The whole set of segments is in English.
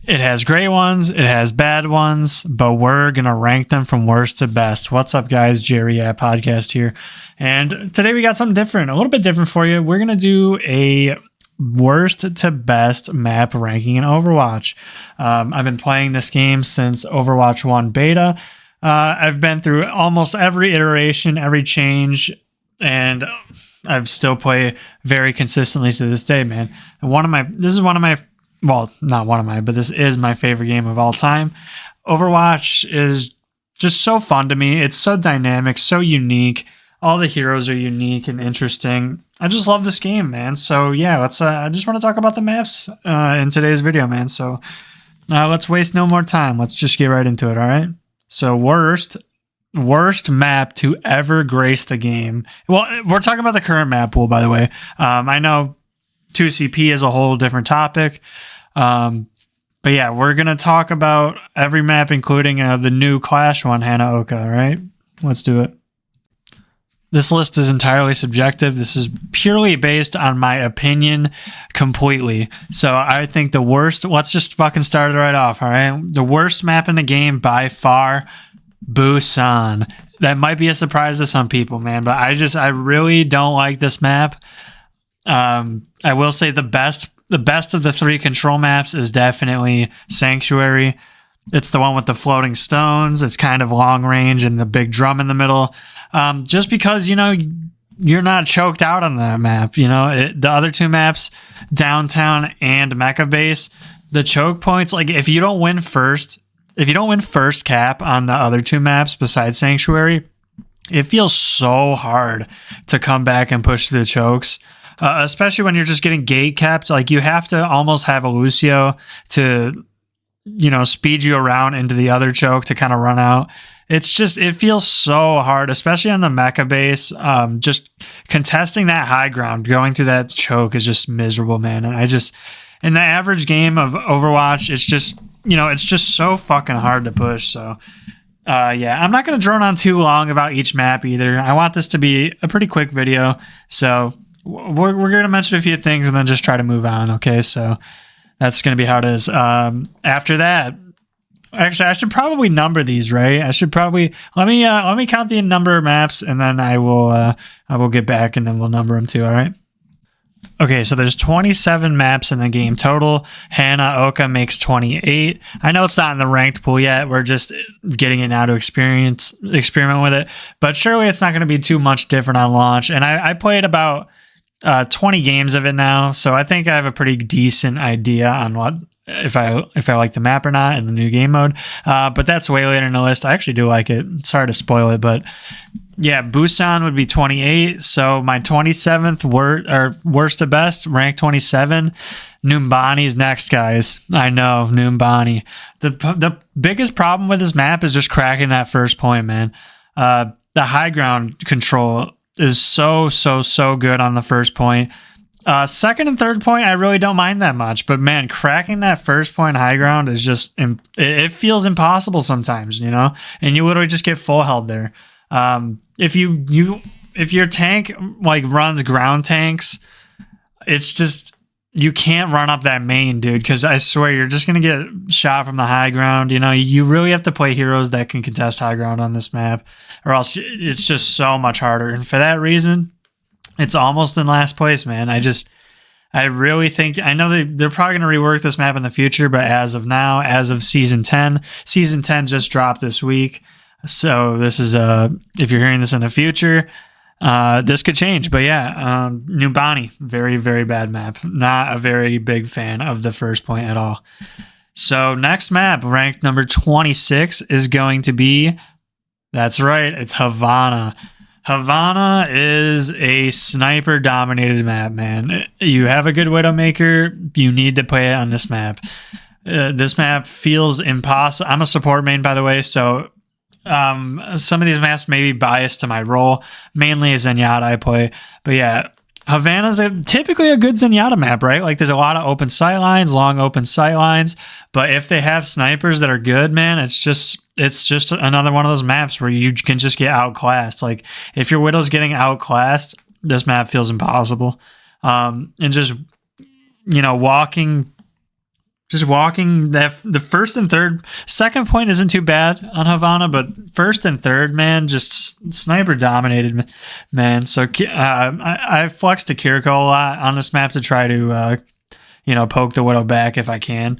It has great ones, it has bad ones, but we're going to rank them from worst to best. What's up, guys? Jerry at Podcast here. And today we got something different, a little bit different for you. We're going to do a worst to best map ranking in Overwatch. I've been playing this game since Overwatch 1 beta. I've been through almost every iteration, every change, and I've still played very consistently to this day, man. And this is my favorite game of all time. Overwatch is just so fun to me. It's so dynamic, so unique. All the heroes are unique and interesting. I just love this game, man. So yeah, I just want to talk about the maps in today's video, man. So let's waste no more time. Let's just get right into it, all right? So worst map to ever grace the game. Well, we're talking about the current map pool, by the way. I know 2CP is a whole different topic. But yeah, we're going to talk about every map, including the new Clash one, Hanaoka, all right? Let's do it. This list is entirely subjective. This is purely based on my opinion completely. So I think the worst, let's just fucking start it right off, all right? The worst map in the game by far, Busan. That might be a surprise to some people, man, but I really don't like this map. I will say the best of the three control maps is definitely Sanctuary. It's the one with the floating stones. It's kind of long range and the big drum in the middle. Just because, you're not choked out on that map. The other two maps, Downtown and Mecha Base, the choke points, like if you don't win first cap on the other two maps besides Sanctuary, it feels so hard to come back and push through the chokes. Especially when you're just getting gate capped. Like you have to almost have a Lucio to, speed you around into the other choke to kind of run out. It feels so hard, especially on the Mecha Base. Just contesting that high ground, going through that choke is just miserable, man. And in the average game of Overwatch, it's just so fucking hard to push. So, yeah, I'm not going to drone on too long about each map either. I want this to be a pretty quick video. So we're going to mention a few things and then just try to move on. Okay. So that's going to be how it is. After that, actually, I should probably number these, right? I should probably let me count the number of maps, and then I will get back, and then we'll number them too. All right. Okay, so there's 27 maps in the game total. Hanaoka makes 28. I know it's not in the ranked pool yet. We're just getting it now to experiment with it. But surely it's not going to be too much different on launch. And I played about 20 games of it now, so I think I have a pretty decent idea on what if I like the map or not in the new game mode. But that's way later in the list. I actually do like it. It's hard to spoil it, but yeah, Busan would be 28. So my 27th worst to best, rank 27. Numbani's next, guys. I know, Numbani. The biggest problem with this map is just cracking that first point, man. The high ground control is so good on the first point. Second and third point, I really don't mind that much, but man, cracking that first point high ground is just, it feels impossible sometimes, and you literally just get full held there. If your tank like runs ground tanks, it's just, you can't run up that main, dude, because I swear you're just going to get shot from the high ground. You really have to play heroes that can contest high ground on this map, or else it's just so much harder. And for that reason, it's almost in last place, man. I really think, I know they're probably going to rework this map in the future, but as of now, as of Season 10 just dropped this week. So this is, if you're hearing this in the future, this could change. But yeah, Numbani, very, very bad map. Not a very big fan of the first point at all. So next map, ranked number 26, is going to be, that's right, it's Havana. Havana is a sniper-dominated map, man. You have a good Widowmaker, you need to play it on this map. This map feels impossible. I'm a support main, by the way, so some of these maps may be biased to my role. Mainly a Zenyatta I play. But yeah, Havana's typically a good Zenyatta map, right? Like there's a lot of open sight lines, long open sight lines. But if they have snipers that are good, man, it's just another one of those maps where you can just get outclassed. Like if your Widow's getting outclassed, this map feels impossible. And just, walking just walking the first and third. Second point isn't too bad on Havana, but first and third, man, just sniper dominated, man. So I flexed to Kiriko a lot on this map to try to poke the Widow back if I can.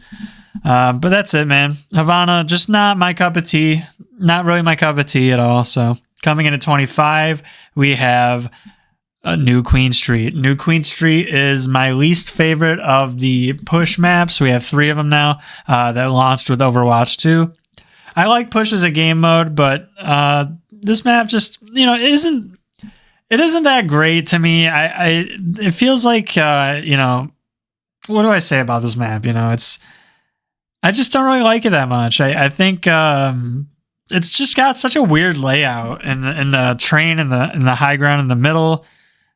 But that's it, man. Havana, just not my cup of tea. Not really my cup of tea at all. So coming into 25, we have New Queen Street. New Queen Street is my least favorite of the push maps. We have 3 of them now that launched with Overwatch 2. I like push as a game mode, but this map just, it isn't that great to me. It feels like, what do I say about this map? I just don't really like it that much. I think it's just got such a weird layout, and the train and the high ground in the middle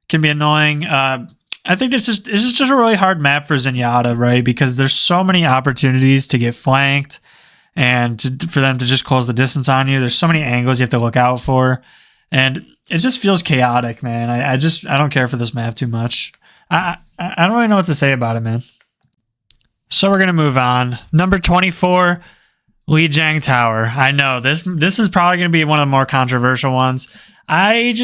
can be annoying. I think this is just a really hard map for Zenyatta, right? Because there's so many opportunities to get flanked and for them to just close the distance on you. There's so many angles you have to look out for, and it just feels chaotic, man. I don't care for this map too much. I don't really know what to say about it, man. So we're gonna move on. Number 24, Lijiang Tower. I know this is probably gonna be one of the more controversial ones. I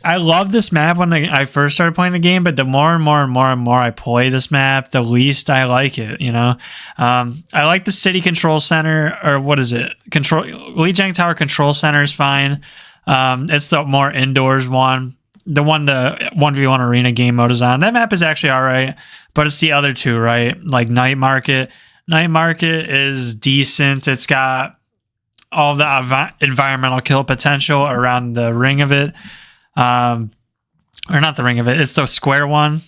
love this map when I first started playing the game, but the more and more I play this map, the least I like it. I like the city control center, or what is it? Lijiang Tower control center is fine. It's the more indoors one. The 1v1 arena game mode is on. That map is actually all right, but it's the other 2, right? Like Night Market. Night Market is decent. It's got all the environmental kill potential around the ring of it. Or not the ring of it. It's the square one.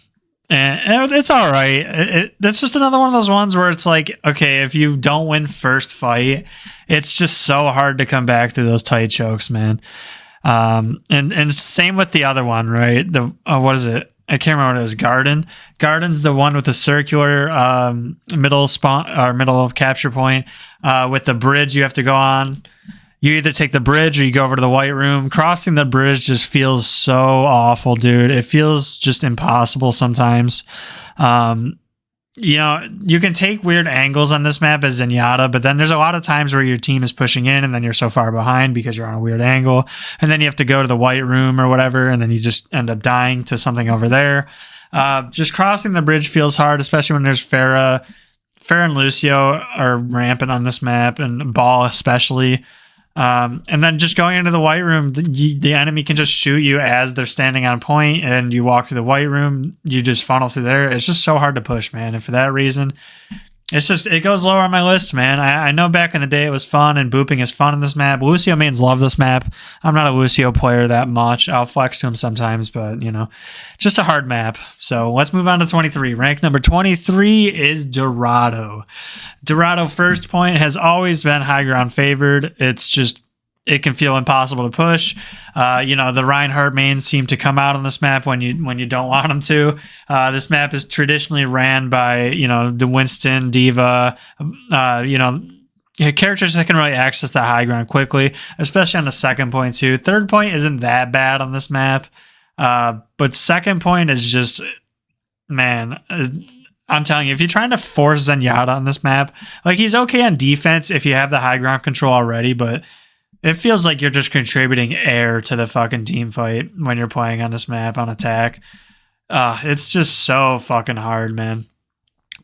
And it's all right. That's just another one of those ones where it's like, okay, if you don't win first fight, it's just so hard to come back through those tight chokes, man. And same with the other one, right? What is it? I can't remember what it is. Garden's the one with the circular middle spawn or middle capture point with the bridge you have to go on. You either take the bridge or you go over to the White Room. Crossing the bridge just feels so awful, dude. It feels just impossible sometimes. You can take weird angles on this map as Zenyatta, but then there's a lot of times where your team is pushing in and then you're so far behind because you're on a weird angle. And then you have to go to the White Room or whatever, and then you just end up dying to something over there. Just crossing the bridge feels hard, especially when there's Pharah. Pharah and Lucio are rampant on this map, and Ball especially. And then just going into the White Room, the enemy can just shoot you as they're standing on point, and you walk through the White Room, you just funnel through there. It's just so hard to push, man. And for that reason, it goes lower on my list, man. I know back in the day it was fun, and booping is fun in this map. Lucio mains love this map. I'm not a Lucio player that much. I'll flex to him sometimes, but, just a hard map. So let's move on to 23. Rank number 23 is Dorado. Dorado first point has always been high ground favored. It can feel impossible to push. The Reinhardt mains seem to come out on this map when you don't want them to. This map is traditionally ran by, the Winston, Diva, characters that can really access the high ground quickly, especially on the second point too. Third point isn't that bad on this map. But second point is just, man, I'm telling you, if you're trying to force Zenyatta on this map, like, he's okay on defense if you have the high ground control already, but it feels like you're just contributing air to the fucking team fight when you're playing on this map on attack. It's just so fucking hard, man.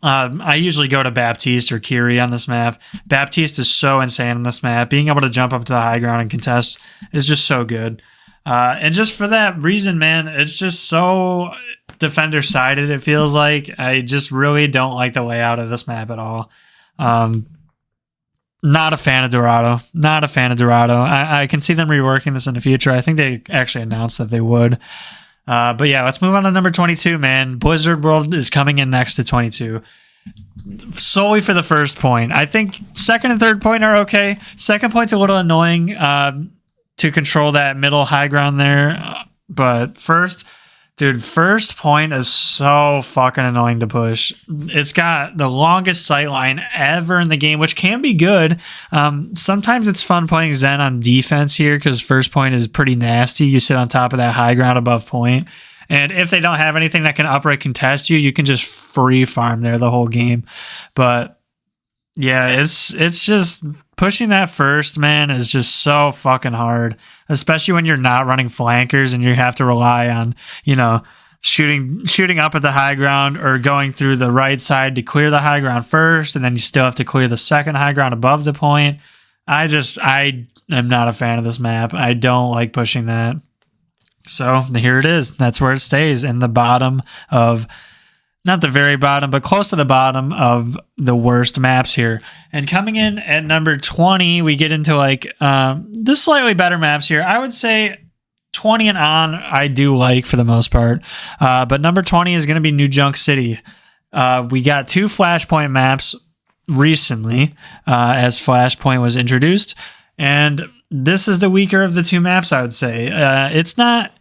I usually go to Baptiste or Kiri on this map. Baptiste is so insane on this map. Being able to jump up to the high ground and contest is just so good. And just for that reason, man, it's just so defender-sided, it feels like. I just really don't like the layout of this map at all. Not a fan of Dorado. Not a fan of Dorado. I can see them reworking this in the future. I think they actually announced that they would. But yeah, let's move on to number 22, man. Blizzard World is coming in next to 22. Solely for the first point. I think second and third point are okay. Second point's a little annoying to control that middle high ground there. But first point is so fucking annoying to push. It's got the longest sight line ever in the game, which can be good. Sometimes it's fun playing Zen on defense here because first point is pretty nasty. You sit on top of that high ground above point, And if they don't have anything that can upright contest you, you can just free farm there the whole game. But yeah, it's just pushing that first, man, is just so fucking hard, especially when you're not running flankers and you have to rely on, shooting up at the high ground or going through the right side to clear the high ground first, and then you still have to clear the second high ground above the point. I am not a fan of this map. I don't like pushing that. So here it is. That's where it stays, in the bottom of, not the very bottom, but close to the bottom of the worst maps here. And coming in at number 20, we get into the slightly better maps here. I would say 20 and on, I do like for the most part. But number 20 is going to be New Junk City. We got 2 Flashpoint maps recently as Flashpoint was introduced. And this is the weaker of the 2 maps, I would say. It's not...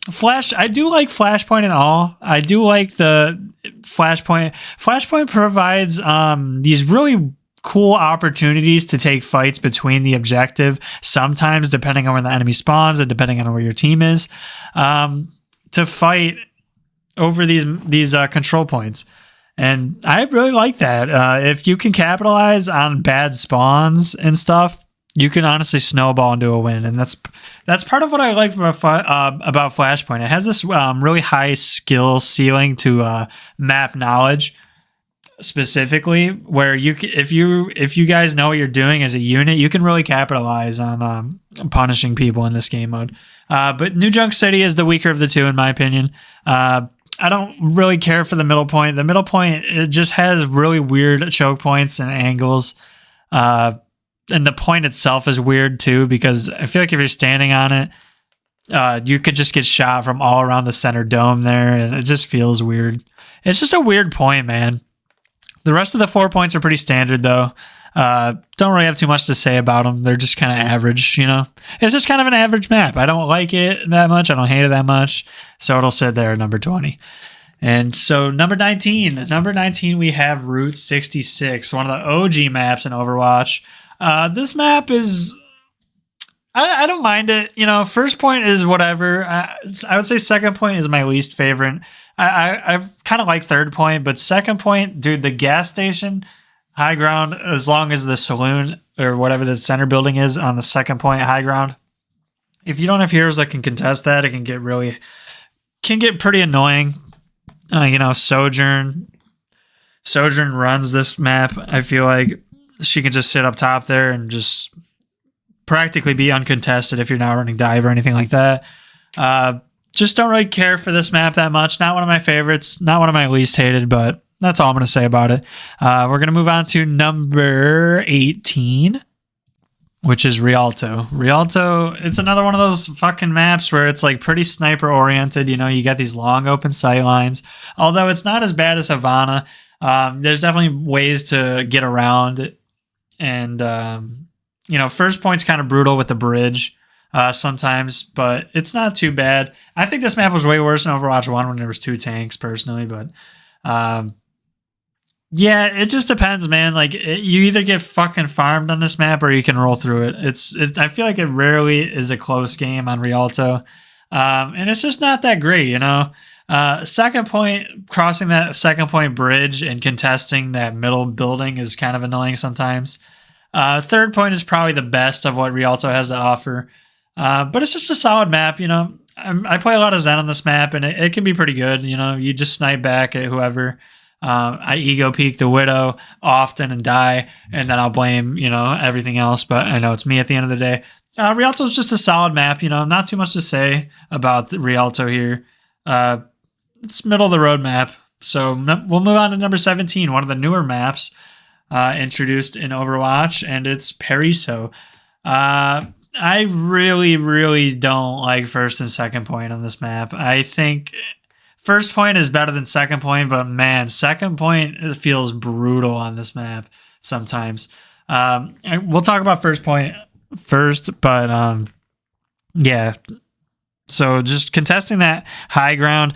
I do like Flashpoint and all. I do like the Flashpoint. Flashpoint provides these really cool opportunities to take fights between the objective, sometimes depending on where the enemy spawns and depending on where your team is, to fight over these control points. And I really like that. If you can capitalize on bad spawns and stuff, you can honestly snowball into a win, and that's part of what I like about Flashpoint. It has this really high skill ceiling to map knowledge, specifically, where if you guys know what you're doing as a unit, you can really capitalize on punishing people in this game mode. But New Junk City is the weaker of the 2, in my opinion. I don't really care for the middle point. The middle point, it just has really weird choke points and angles. And the point itself is weird too, because I feel like if you're standing on it, you could just get shot from all around the center dome there, and it just feels weird. It's just a weird point, man. The rest of the 4 points are pretty standard, though. Don't really have too much to say about them. They're just kind of average, It's just kind of an average map. I don't like it that much. I don't hate it that much. So it'll sit there at number 20. And so number 19. Number 19, we have Route 66, one of the OG maps in Overwatch. This map is... I don't mind it. First point is whatever. I would say second point is my least favorite. I kind of like third point, but second point, dude, the gas station, high ground, as long as the saloon or whatever the center building is on the second point, high ground, if you don't have heroes that can contest that, it can get pretty annoying. Sojourn runs this map. I feel like she can just sit up top there and just practically be uncontested if you're not running dive or anything like that. Just don't really care for this map that much. Not one of my favorites, not one of my least hated, but that's all I'm going to say about it. We're going to move on to number 18, which is Rialto. Rialto, it's another one of those fucking maps where it's pretty sniper oriented. You got these long open sight lines. Although it's not as bad as Havana, there's definitely ways to get around it. And, first point's kind of brutal with the bridge sometimes, but it's not too bad. I think this map was way worse in Overwatch 1 when there was 2 tanks, personally, but yeah, it just depends, man. You either get fucking farmed on this map or you can roll through it. I feel like it rarely is a close game on Rialto, and it's just not that great, Second point, crossing that second point bridge and contesting that middle building is kind of annoying sometimes. Third point is probably the best of what Rialto has to offer. But it's just a solid map, I play a lot of Zen on this map, and it can be pretty good. You just snipe back at whoever. I ego peek the Widow often and die, and then I'll blame, everything else. But I know it's me at the end of the day. Rialto is just a solid map, not too much to say about the Rialto here. It's middle of the road map. So we'll move on to number 17, one of the newer maps introduced in Overwatch, and it's Periso. I really, really don't like first and second point on this map. I think first point is better than second point, but man, second point feels brutal on this map sometimes. We'll talk about first point first, but yeah. So just contesting that high ground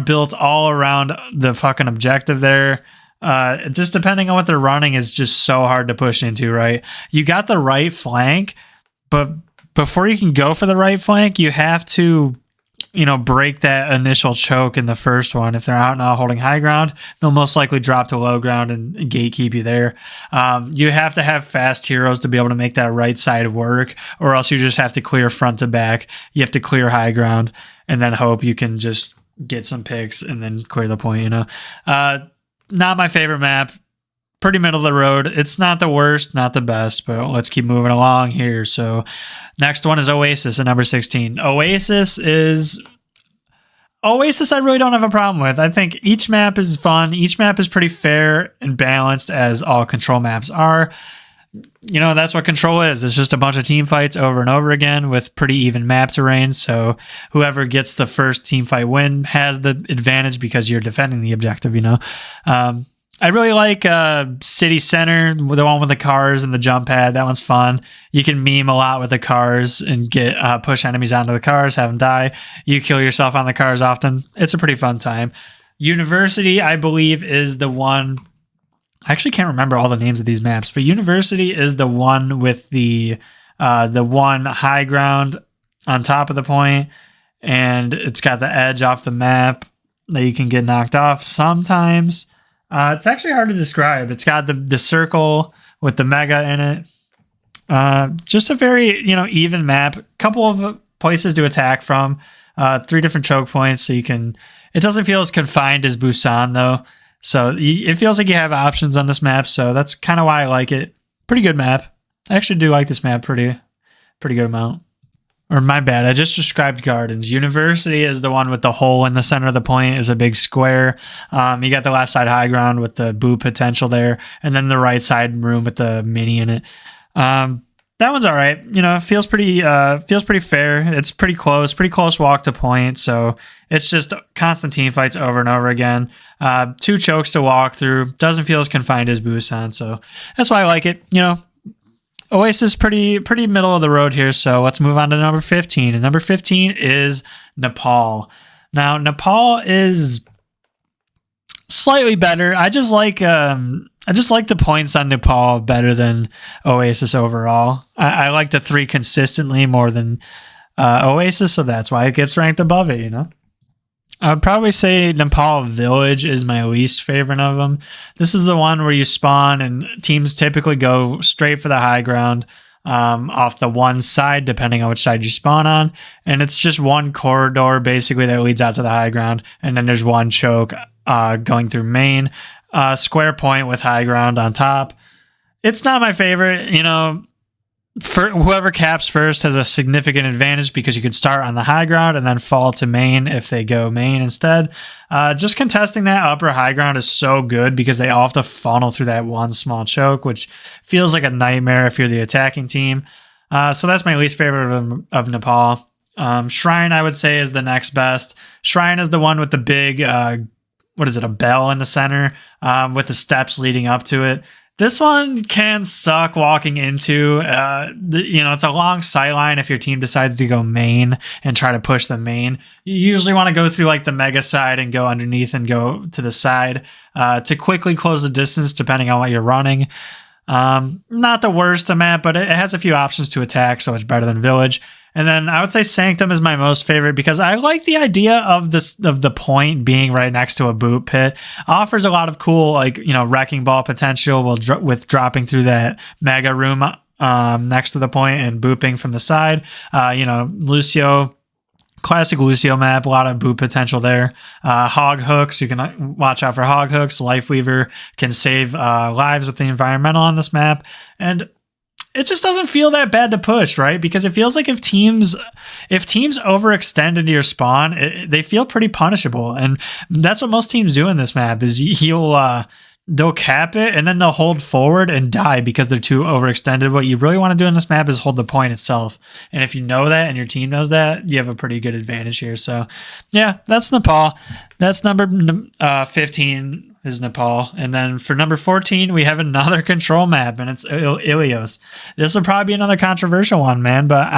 built all around the fucking objective there. Just depending on what they're running is just so hard to push into, right? You got the right flank, but before you can go for the right flank, you have to break that initial choke in the first one. If they're out and out holding high ground, they'll most likely drop to low ground and gatekeep you there. You have to have fast heroes to be able to make that right side work, or else you just have to clear front to back. You have to clear high ground and then hope you can just get some picks and then clear the point, Not my favorite map. Pretty middle of the road. It's not the worst, not the best, but let's keep moving along here. So next one is Oasis at number 16. Oasis, I really don't have a problem with. I think each map is fun. Each map is pretty fair and balanced, as all Control maps are. That's what Control is. It's just a bunch of team fights over and over again with pretty even map terrain. So whoever gets the first team fight win has the advantage because you're defending the objective, I really like City Center, the one with the cars and the jump pad. That one's fun. You can meme a lot with the cars and get push enemies onto the cars, have them die. You kill yourself on the cars often. It's a pretty fun time. University, I believe, is the one. I actually can't remember all the names of these maps, but University is the one with the one high ground on top of the point, and it's got the edge off the map that you can get knocked off sometimes. It's actually hard to describe. It's got the circle with the mega in it. Just a very, even map. Couple of places to attack from. 3 different choke points, so it doesn't feel as confined as Busan, though. So it feels like you have options on this map, so that's kind of why I like it. Pretty good map. I actually do like this map pretty good amount. Or my bad, I just described Gardens. University is the one with the hole in the center of the point, is a big square. You got the left side high ground with the boo potential there, and then the right side room with the mini in it. That one's all right. It feels pretty fair. It's pretty close walk to point. So it's just constant team fights over and over again. 2 chokes to walk through. Doesn't feel as confined as Busan. So that's why I like it. Oasis pretty middle of the road here, so let's move on to number 15. And number 15 is Nepal. Now, Nepal is slightly better. I just like the points on Nepal better than Oasis overall. I like the 3 consistently more than Oasis, so that's why it gets ranked above it, I would probably say Nepal Village is my least favorite of them. This is the one where you spawn and teams typically go straight for the high ground off the one side, depending on which side you spawn on. And it's just one corridor basically that leads out to the high ground. And then there's one choke going through main, square point with high ground on top. It's not my favorite, For whoever caps first has a significant advantage because you could start on the high ground and then fall to main if they go main instead. Just contesting that upper high ground is so good because they all have to funnel through that one small choke, which feels like a nightmare if you're the attacking team. So that's my least favorite of Nepal. Shrine, I would say, is the next best. Shrine is the one with the big, a bell in the center with the steps leading up to it. This one can suck walking into, it's a long sight line if your team decides to go main and try to push the main. You usually want to go through like the mega side and go underneath and go to the side to quickly close the distance depending on what you're running. Not the worst map, but it has a few options to attack, so it's better than Village. And then I would say Sanctum is my most favorite because I like the idea of the point being right next to a boot pit. Offers a lot of cool, wrecking ball potential with dropping through that mega room next to the point and booping from the side. Lucio, classic Lucio map, a lot of boot potential there. Hog hooks, you can watch out for hog hooks. Lifeweaver can save lives with the environmental on this map. And it just doesn't feel that bad to push, right? Because it feels like if teams overextend into your spawn, they feel pretty punishable, and that's what most teams do in this map. Is they'll cap it and then they'll hold forward and die because they're too overextended. What you really want to do in this map is hold the point itself, and if you know that and your team knows that, you have a pretty good advantage here. So, yeah, that's Nepal. That's number 15. Is Nepal. And then for number 14, we have another Control map, and it's Ilios. This will probably be another controversial one, man, but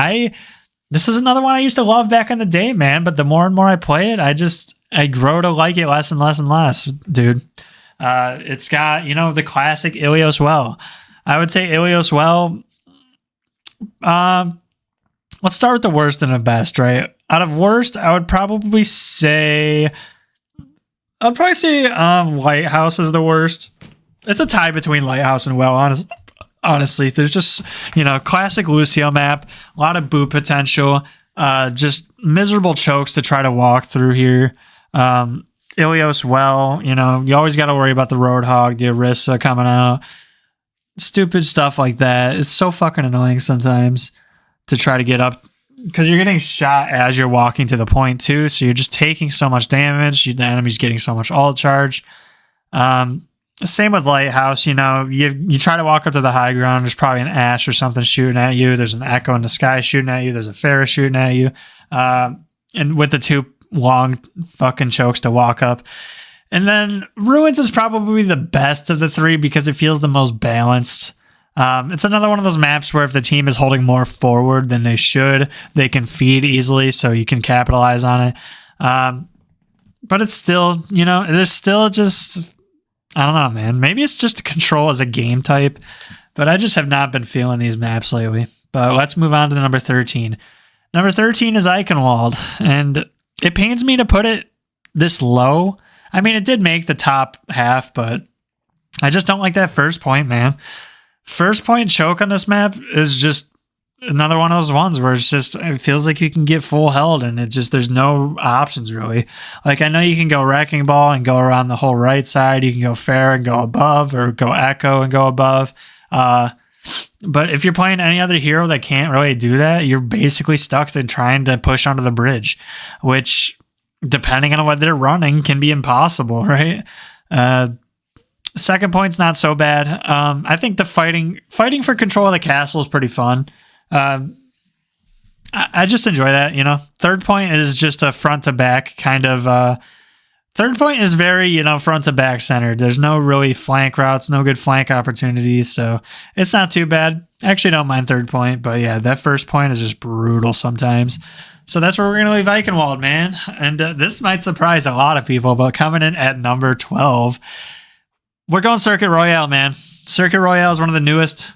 this is another one I used to love back in the day, man, but the more and more I play it, I grow to like it less and less and less, dude. It's got, the classic Ilios well. I would say Ilios well, let's start with the worst and the best, right? Out of worst, I would probably say Lighthouse is the worst. It's a tie between Lighthouse and Well, honestly. There's just, classic Lucio map, a lot of boot potential, just miserable chokes to try to walk through here. Ilios Well, you always got to worry about the Roadhog, the Orisa coming out. Stupid stuff like that. It's so fucking annoying sometimes to try to get up because you're getting shot as you're walking to the point too. So you're just taking so much damage. The enemy's getting so much ult charge. Same with Lighthouse. You try to walk up to the high ground. There's probably an Ashe or something shooting at you. There's an Echo in the sky shooting at you. There's a Pharah shooting at you. And with the two long fucking chokes to walk up. And then Ruins is probably the best of the three because it feels the most balanced. It's another one of those maps where if the team is holding more forward than they should, they can feed easily, so you can capitalize on it. But it's still, there's still just, I don't know, man. Maybe it's just Control as a game type, but I just have not been feeling these maps lately. But let's move on to number 13. Number 13 is Eichenwald, and it pains me to put it this low. I mean, it did make the top half, but I just don't like that first point, man. First point choke on this map is just another one of those ones where it feels like you can get full held and there's no options really. Like, I know you can go Wrecking Ball and go around the whole right side. You can go Fair and go above, or go Echo and go above. But if you're playing any other hero that can't really do that, you're basically stuck in trying to push onto the bridge, which, depending on what they're running, can be impossible, right? Second point's not so bad. I think the fighting for control of the castle is pretty fun. I just enjoy that, Third point is just a front to back kind of. Third point is very, front to back centered. There's no really flank routes, no good flank opportunities, so it's not too bad. I actually don't mind third point, but yeah, that first point is just brutal sometimes. So that's where we're going to leave Eichenwald, man. And this might surprise a lot of people, but coming in at number 12, we're going Circuit Royale, man. Circuit Royale is one of the newest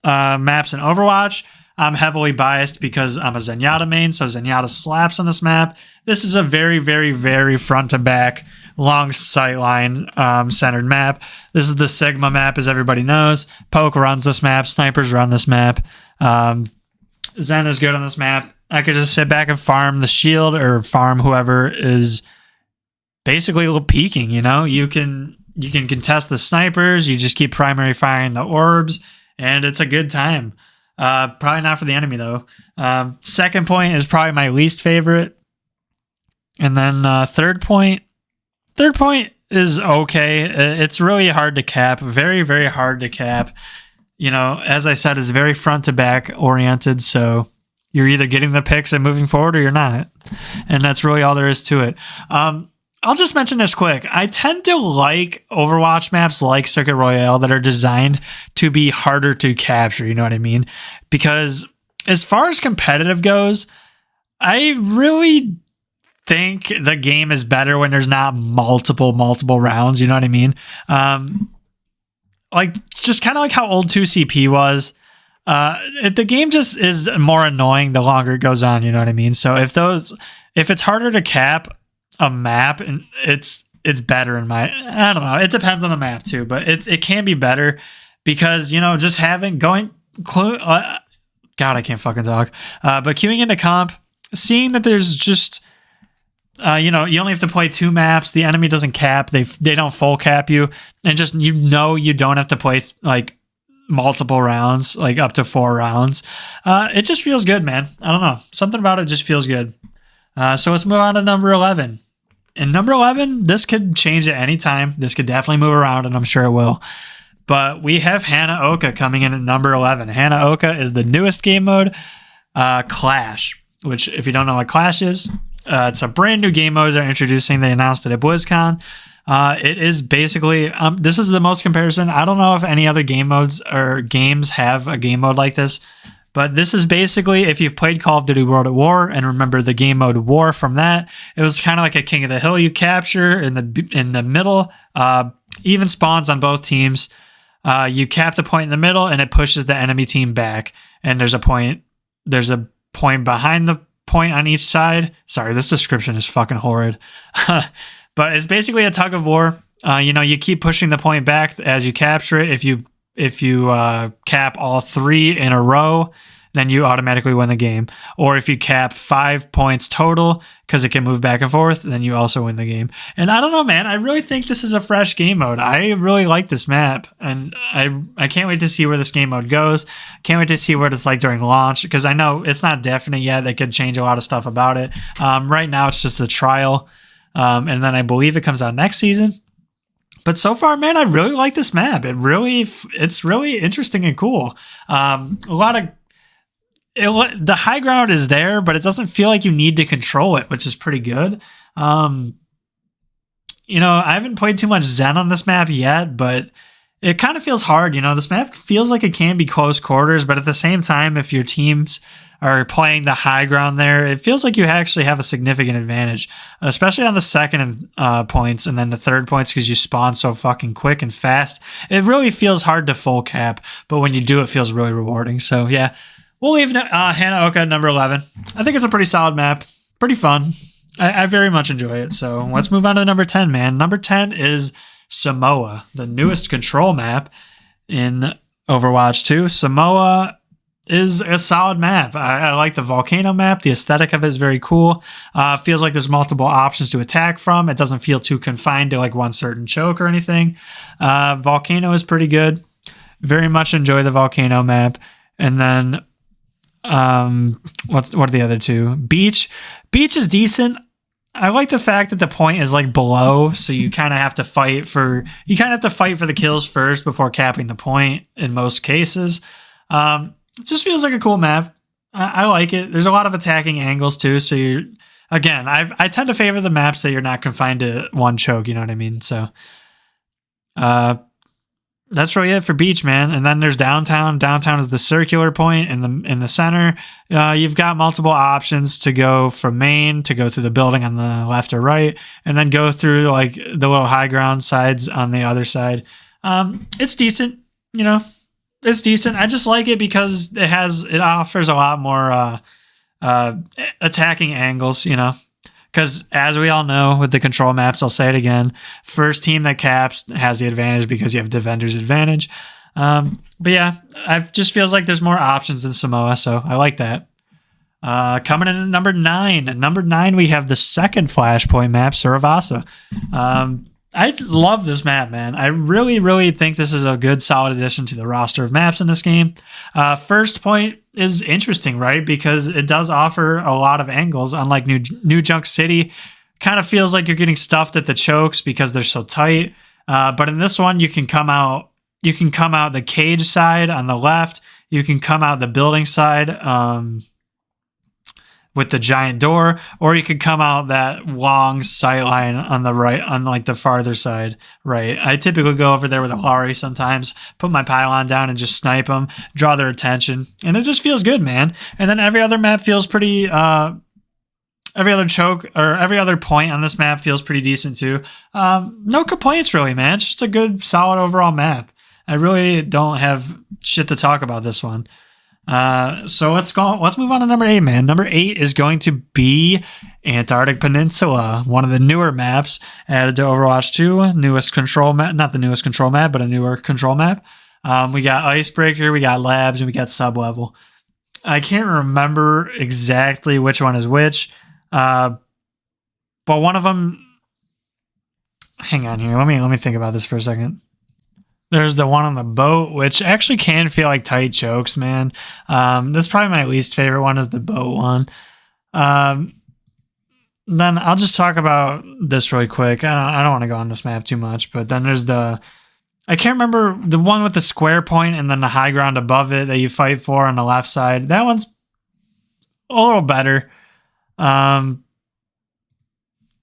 maps in Overwatch. I'm heavily biased because I'm a Zenyatta main, so Zenyatta slaps on this map. This is a very, very, very front-to-back, long sightline centered map. This is the Sigma map, as everybody knows. Poke runs this map. Snipers run this map. Zen is good on this map. I could just sit back and farm the shield or farm whoever is basically peeking, You can contest the snipers. You just keep primary firing the orbs, and it's a good time. Probably not for the enemy, though. Second point is probably my least favorite. And then third point is okay. It's really hard to cap. Very, very hard to cap. As I said, it's very front to back oriented, so you're either getting the picks and moving forward or you're not. And that's really all there is to it. I'll just mention this quick. I tend to like Overwatch maps like Circuit Royale that are designed to be harder to capture, you know what I mean? Because as far as competitive goes, I really think the game is better when there's not multiple rounds, you know what I mean? Just kind of like how old 2CP was. The game just is more annoying the longer it goes on, you know what I mean? So if it's harder to cap a map, and it's better in I don't know, it depends on the map too, but it can be better because just having God, I can't fucking talk, but queuing into comp, seeing that there's just you only have to play 2 maps, the enemy doesn't cap, they don't full cap you, and just you don't have to play like multiple rounds, like up to 4 rounds. It just feels good, man. I don't know, something about it just feels good. So let's move on to number 11. And number 11, this could change at any time. This could definitely move around, and I'm sure it will. But we have Hanaoka coming in at number 11. Hanaoka is the newest game mode, Clash, which, if you don't know what Clash is, it's a brand new game mode they're introducing. They announced it at BlizzCon. It is basically, this is the most comparison. I don't know if any other game modes or games have a game mode like this, but this is basically, if you've played Call of Duty World at War and remember the game mode War from that, it was kind of like a King of the Hill you capture in the middle, even spawns on both teams. You cap the point in the middle and it pushes the enemy team back. And there's a point point behind the point on each side. Sorry, this description is fucking horrid. But it's basically a tug of war. You keep pushing the point back as you capture it. If you cap all 3 in a row, then you automatically win the game. Or if you cap 5 points total, because it can move back and forth, then you also win the game. And I don't know, man. I really think this is a fresh game mode. I really like this map, and I can't wait to see where this game mode goes. Can't wait to see what it's like during launch, because I know it's not definite yet. They could change a lot of stuff about it. Right now, it's just the trial, and then I believe it comes out next season. But so far, man, I really like this map. It's really interesting and cool. The high ground is there, but it doesn't feel like you need to control it, which is pretty good. I haven't played too much Zen on this map yet, but it kind of feels hard. This map feels like it can be close quarters, but at the same time, if your teams are playing the high ground there, it feels like you actually have a significant advantage, especially on the second points and then the third points, because you spawn so fucking quick and fast. It really feels hard to full cap, but when you do, it feels really rewarding. So yeah, we'll leave Hanaoka number 11. I think it's a pretty solid map, pretty fun. I very much enjoy it. So let's move on to number 10, man. Number 10 is Samoa, the newest control map in Overwatch 2. Samoa is a solid map. I like the volcano map. The aesthetic of it is very cool. Feels like there's multiple options to attack from. It doesn't feel too confined to like one certain choke or anything. Volcano is pretty good. Very much enjoy the volcano map. And then what are the other two? Beach is decent. I like the fact that the point is like below, so you kind of have to fight for the kills first before capping the point in most cases. It just feels like a cool map. I like it. There's a lot of attacking angles too, so I tend to favor the maps that you're not confined to one choke, you know what I mean? So that's really it for beach, man. And then there's downtown. Downtown is the circular point in the center. You've got multiple options to go from main, to go through the building on the left or right, and then go through like the little high ground sides on the other side. It's decent, It's decent. I just like it because it offers a lot more attacking angles, Because as we all know with the control maps, I'll say it again, first team that caps has the advantage because you have defender's advantage. But yeah, it just feels like there's more options than Samoa, so I like that. Coming in at number 9. At number 9, we have the second Flashpoint map, Suravasa. I love this map, man. I really, really think this is a good, solid addition to the roster of maps in this game. First Point is interesting, right? Because it does offer a lot of angles, unlike New Junk City. Kind of feels like you're getting stuffed at the chokes because they're so tight. But in this one, you can come out the cage side on the left. You can come out the building side with the giant door, or you could come out that long sight line on the right, on like the farther side, right? I typically go over there with a Lari sometimes, put my pylon down and just snipe them, draw their attention, and it just feels good, man. And then every other map feels pretty, every other choke or every other point on this map feels pretty decent too. No complaints really, man. It's just a good, solid overall map. I really don't have shit to talk about this one. So let's move on to number 8, man. Number 8 is going to be Antarctic Peninsula, one of the newer maps added to Overwatch 2. Newest control map, not the newest control map, but a newer control map. We got Icebreaker, we got Labs, and we got Sublevel. I can't remember exactly which one is which, but one of them. Hang on here. Let me think about this for a second. There's the one on the boat, which actually can feel like tight chokes, man. That's probably my least favorite one, is the boat one. Then I'll just talk about this really quick. I don't want to go on this map too much, but then there's I can't remember the one with the square point and then the high ground above it that you fight for on the left side. That one's a little better.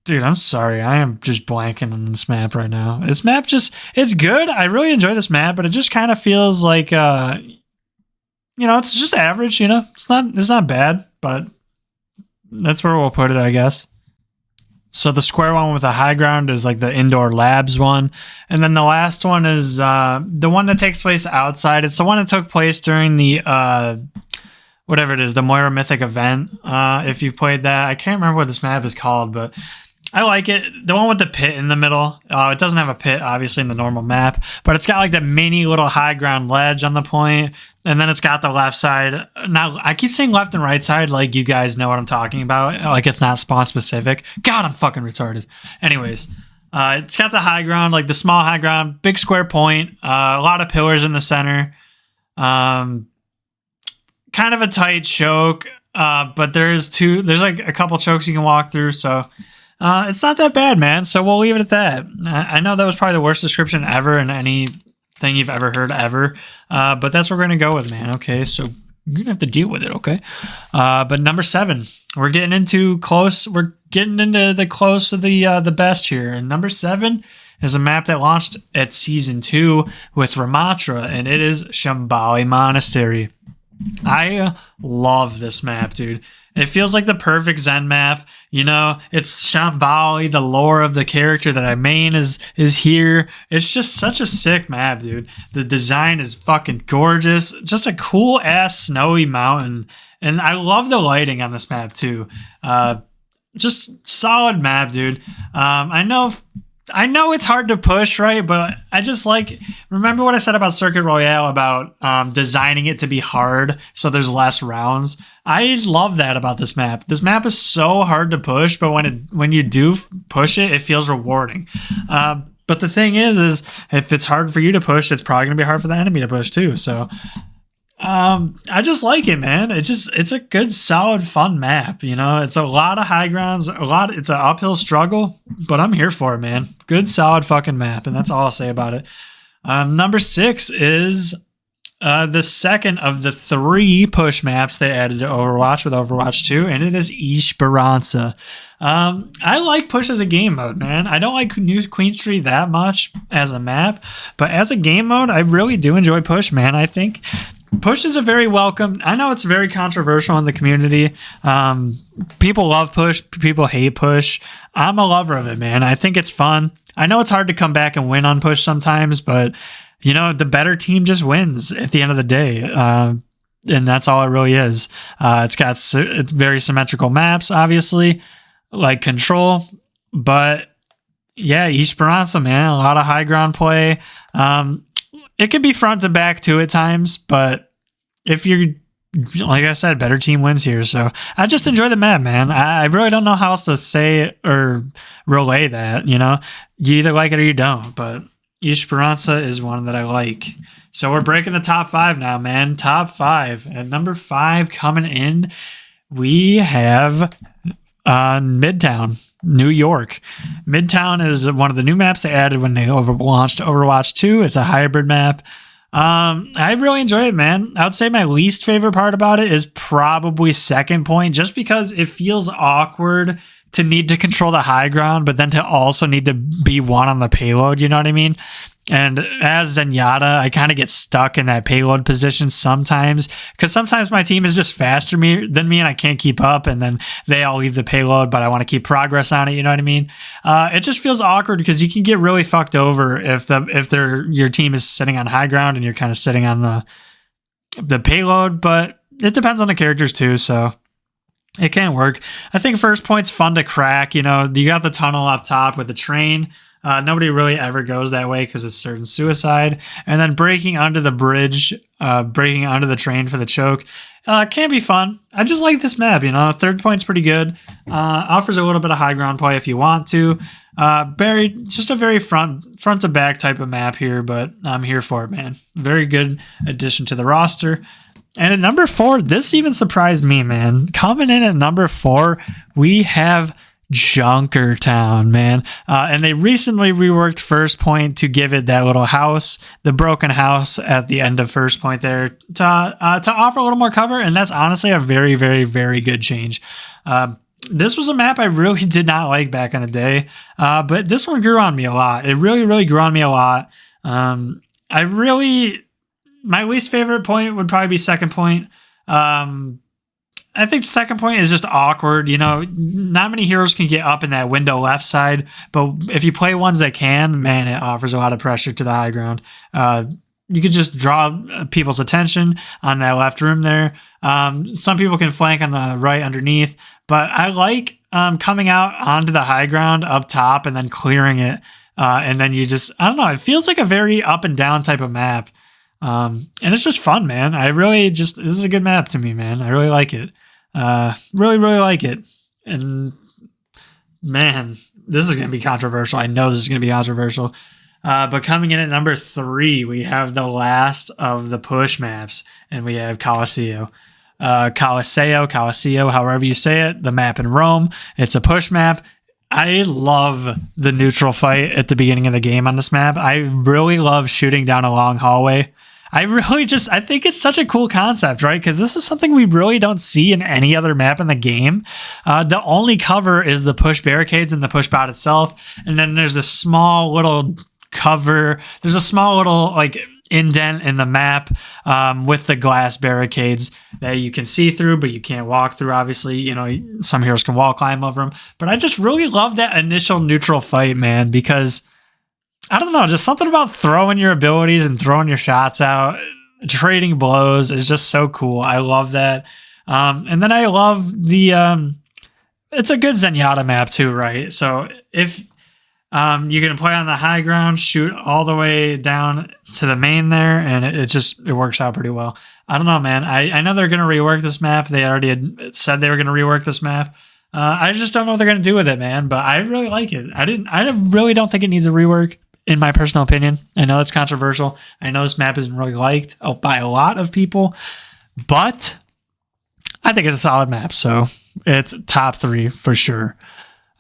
Dude, I'm sorry. I am just blanking on this map right now. This map it's good. I really enjoy this map, but it just kind of feels like, it's just average, It's not bad, but that's where we'll put it, I guess. So the square one with the high ground is like the indoor labs one. And then the last one is the one that takes place outside. It's the one that took place during the whatever it is, the Moira Mythic event. If you played that, I can't remember what this map is called, but I like it. The one with the pit in the middle. It doesn't have a pit, obviously, in the normal map, but it's got like the mini little high ground ledge on the point, and then it's got the left side. Now, I keep saying left and right side like you guys know what I'm talking about. Like it's not spawn specific. God, I'm fucking retarded. Anyways, it's got the high ground, like the small high ground, big square point, a lot of pillars in the center. Kind of a tight choke, but there's like a couple chokes you can walk through, so it's not that bad, man. So we'll leave it at that. I know that was probably the worst description ever in anything you've ever heard ever, but that's what we're gonna go with, man. Okay, so you're gonna have to deal with it, okay? But number 7, we're getting into close. We're getting into the close of the best here, and number 7 is a map that launched at Season 2 with Ramatra, and it is Shambhala Monastery. I love this map, dude. It feels like the perfect Zen map. You know, it's Shambhala, the lore of the character that I main is here. It's just such a sick map, dude. The design is fucking gorgeous. Just a cool ass snowy mountain. And I love the lighting on this map too. Just solid map, dude. I know it's hard to push, right? But I just remember what I said about Circuit Royale about designing it to be hard so there's less rounds. I love that about this map. This map is so hard to push, but when you do push it, it feels rewarding. But the thing is if it's hard for you to push, it's probably going to be hard for the enemy to push too. So I just like it, man. It's a good, solid, fun map. You know, it's a lot of high grounds, it's an uphill struggle, but I'm here for it, man. Good, solid fucking map, and that's all I'll say about it. Number 6 is the second of the 3 push maps they added to Overwatch with Overwatch 2, and it is Esperanza. I like push as a game mode, man. I don't like New Queen Street that much as a map, but as a game mode, I really do enjoy push, man. I think push is a very welcome. I know it's very controversial in the community. People love push. People hate push. I'm a lover of it, man. I think it's fun. I know it's hard to come back and win on push sometimes, but you know, the better team just wins at the end of the day. And that's all it really is. It's got very symmetrical maps, obviously, like Control. But yeah, Esperanza, man, a lot of high ground play. It can be front to back too at times, but if you're, like I said, better team wins here. So I just enjoy the map, man. I really don't know how else to say or relay that, you know. You either like it or you don't, but Esperanza is one that I like. So we're breaking the top 5 now, man. Top 5. At number 5 coming in, we have Midtown, New York. Midtown is one of the new maps they added when they launched Overwatch 2. It's a hybrid map. I really enjoy it, man. I would say my least favorite part about it is probably second point, just because it feels awkward to need to control the high ground, but then to also need to be one on the payload, you know what I mean? And as Zenyatta, I kind of get stuck in that payload position sometimes, because sometimes my team is just faster than me and I can't keep up, and then they all leave the payload, but I want to keep progress on it, you know what I mean? It just feels awkward because you can get really fucked over if your team is sitting on high ground and you're kind of sitting on the payload, but it depends on the characters too, so it can work. I think first point's fun to crack. You know, you got the tunnel up top with the train. Nobody really ever goes that way because it's certain suicide. And then breaking onto the bridge, breaking onto the train for the choke, can be fun. I just like this map, you know. Third point's pretty good. Offers a little bit of high ground play if you want to. Just a very front to back type of map here, but I'm here for it, man. Very good addition to the roster. And at number 4, this even surprised me, man. Coming in at number 4, we have Junkertown, man. And they recently reworked First Point to give it that little house, the broken house at the end of First Point there, to offer a little more cover. And that's honestly a very, very, very good change. This was a map I really did not like back in the day, but this one grew on me a lot. It really, really grew on me a lot. My least favorite point would probably be second point. I think second point is just awkward. You know, not many heroes can get up in that window left side, but if you play ones that can, man, it offers a lot of pressure to the high ground. you could just draw people's attention on that left room there. Some people can flank on the right underneath, but I like coming out onto the high ground up top and then clearing it. And then you just, I don't know, it feels like a very up and down type of map. And it's just fun, man. This is a good map to me, man. I really like it. Really, really like it. And man, this is going to be controversial. I know this is going to be controversial. But coming in at number 3, we have the last of the push maps, and we have Colosseo. Colosseo, however you say it, the map in Rome. It's a push map. I love the neutral fight at the beginning of the game on this map. I really love shooting down a long hallway. I think it's such a cool concept, right? Because this is something we really don't see in any other map in the game. The only cover is the push barricades and the push bot itself. And then there's a small little cover. There's a small little like indent in the map with the glass barricades that you can see through, but you can't walk through. Obviously, you know, some heroes can wall climb over them. But I just really love that initial neutral fight, man, because I don't know, just something about throwing your abilities and throwing your shots out, trading blows is just so cool. I love that. And then I love it's a good Zenyatta map too, right? So if you can play on the high ground, shoot all the way down to the main there, and it works out pretty well. I don't know, man. I know they're going to rework this map. They already had said they were going to rework this map. I just don't know what they're going to do with it, man. But I really like it. I really don't think it needs a rework, in my personal opinion. I know it's controversial. I know this map isn't really liked by a lot of people, but I think it's a solid map. So it's top 3 for sure.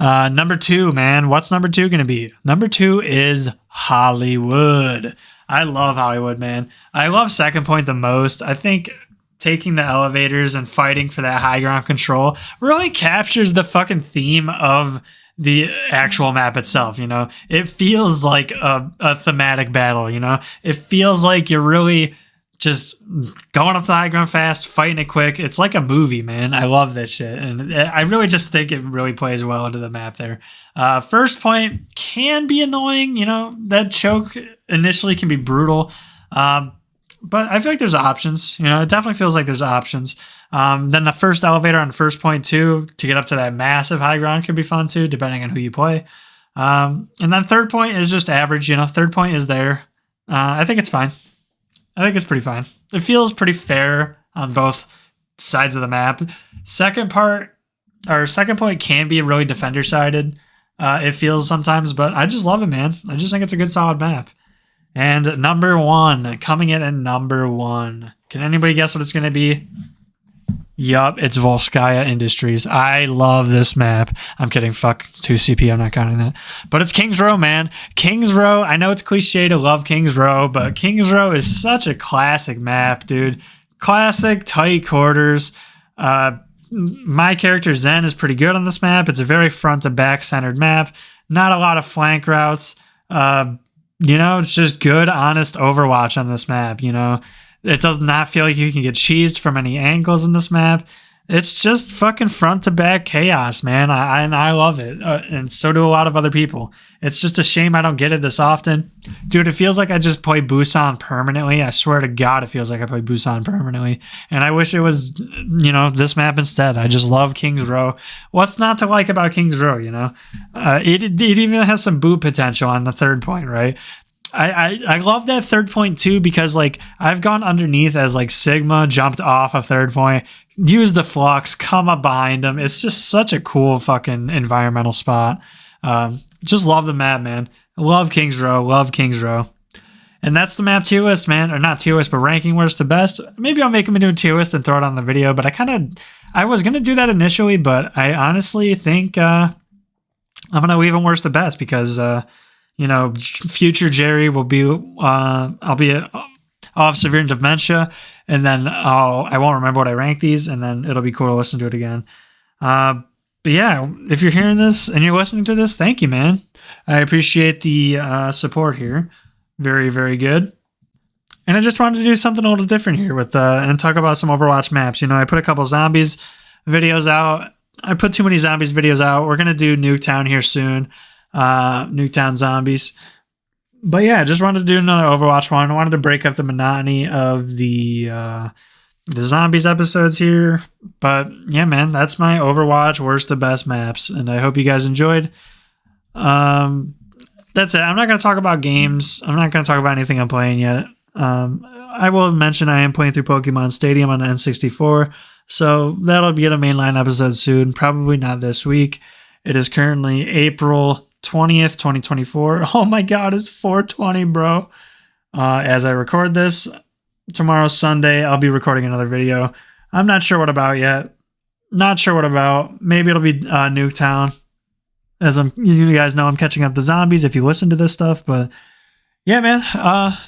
Number 2, man. What's number 2 going to be? Number 2 is Hollywood. I love Hollywood, man. I love Second Point the most. I think taking the elevators and fighting for that high ground control really captures the fucking theme of the actual map itself. You know, it feels like a thematic battle. You know, it feels like you're really just going up to the high ground fast, fighting it quick. It's like a movie, man. I love that shit. And I really just think it really plays well into the map there. First Point can be annoying. You know, that choke initially can be brutal. But I feel like there's options. You know, it definitely feels like there's options. Then the first elevator on First Point too, to get up to that massive high ground could be fun too, depending on who you play. And then Third Point is just average. You know, Third Point is there. I think it's fine. I think it's pretty fine. It feels pretty fair on both sides of the map. Second Point can be really defender-sided. It feels sometimes, but I just love it, man. I just think it's a good, solid map. And number 1, coming in at number 1. Can anybody guess what it's going to be? Yup, it's Volskaya Industries. I love this map. I'm kidding. Fuck 2CP. I'm not counting that. But it's Kings Row, man. Kings Row. I know it's cliche to love Kings Row, but Kings Row is such a classic map, dude. Classic, tight quarters. My character Zen is pretty good on this map. It's a very front to back centered map. Not a lot of flank routes. You know, it's just good, honest Overwatch on this map, you know. It does not feel like you can get cheesed from any angles in this map. It's just fucking front to back chaos, man. I love it. And so do a lot of other people. It's just a shame I don't get it this often. Dude, it feels like I just play Busan permanently. I swear to God, it feels like I play Busan permanently. And I wish it was, you know, this map instead. I just love Kings Row. What's not to like about Kings Row, you know? It even has some boot potential on the Third Point, right? I love that Third Point too, because like I've gone underneath as like Sigma, jumped off a Third Point, used the flux, come up behind him. It's just such a cool fucking environmental spot. Just love the map, man. Love Kings Row. And that's the map tier list, man. Or not tier list, but ranking worst to best. Maybe I'll make them into a tier list and throw it on the video, but I was going to do that initially, but I honestly think I'm going to leave them worst to best because, you know, future Jerry will be, I'll have severe dementia, and then I won't remember what I ranked these, and then it'll be cool to listen to it again. But yeah, if you're hearing this and you're listening to this, thank you, man. I appreciate the support here. Very, very good. And I just wanted to do something a little different here with and talk about some Overwatch maps. You know, I put a couple zombies videos out. I put too many zombies videos out. We're gonna do Nuketown here soon. Nuketown zombies. But yeah, I just wanted to do another Overwatch one. I wanted to break up the monotony of the zombies episodes here. But yeah, man, that's my Overwatch worst to best maps, and I hope you guys enjoyed. That's it. I'm not going to talk about games. I'm not going to talk about anything I'm playing yet. I will mention I am playing through Pokemon Stadium on the N64, so that'll be a mainline episode soon. Probably not this week. It is currently April 20th, 2024. Oh my god, it's 420, bro. As I record this, tomorrow's Sunday. I'll be recording another video. I'm not sure what about yet. Not sure what about. Maybe it'll be Nuketown. As you guys know, I'm catching up to zombies if you listen to this stuff. But yeah, man,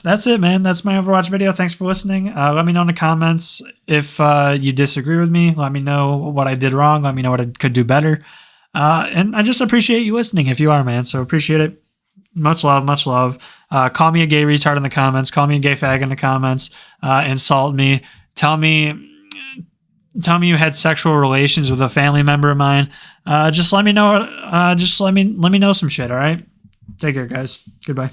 that's it, man. That's my Overwatch video. Thanks for listening. Let me know in the comments if you disagree with me. Let me know what I did wrong. Let me know what I could do better. And I just appreciate you listening if you are, man. So appreciate it. Much love, much love. Call me a gay retard in the comments. Call me a gay fag in the comments. Insult me. Tell me you had sexual relations with a family member of mine. Just let me know. Just let me know some shit. All right. Take care, guys. Goodbye.